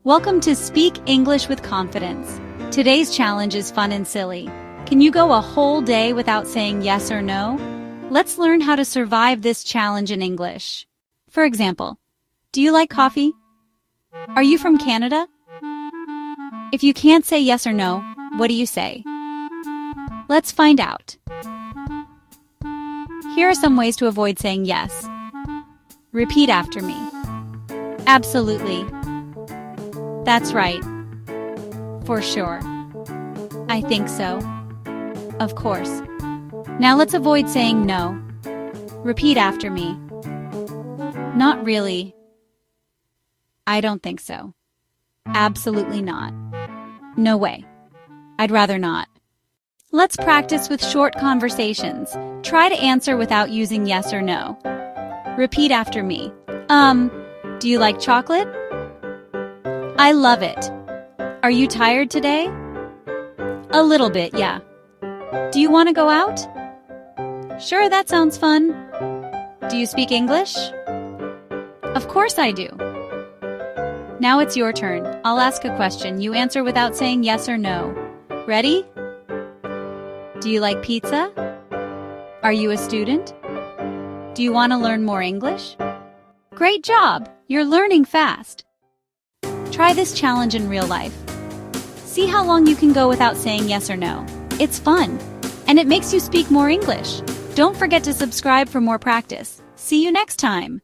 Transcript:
Welcome to Speak English with Confidence. Today's challenge is fun and silly. Can you go a whole day without saying yes or no? Let's learn how to survive this challenge in English. For example, do you like coffee? Are you from Canada? If you can't say yes or no, what do you say? Let's find out. Here are some ways to avoid saying yes. Repeat after me. Absolutely. That's right. For sure. I think so. Of course. Now let's avoid saying no. Repeat after me. Not really. I don't think so. Absolutely not. No way. I'd rather not. Let's practice with short conversations. Try to answer without using yes or no. Repeat after me. Do you like chocolate? I love it. Are you tired today? A little bit, yeah. Do you want to go out? Sure, that sounds fun. Do you speak English? Of course I do. Now it's your turn. I'll ask a question. You answer without saying yes or no. Ready? Do you like pizza? Are you a student? Do you want to learn more English? Great job! You're learning fast. Try this challenge in real life. See how long you can go without saying yes or no. It's fun, and it makes you speak more English. Don't forget to subscribe for more practice. See you next time.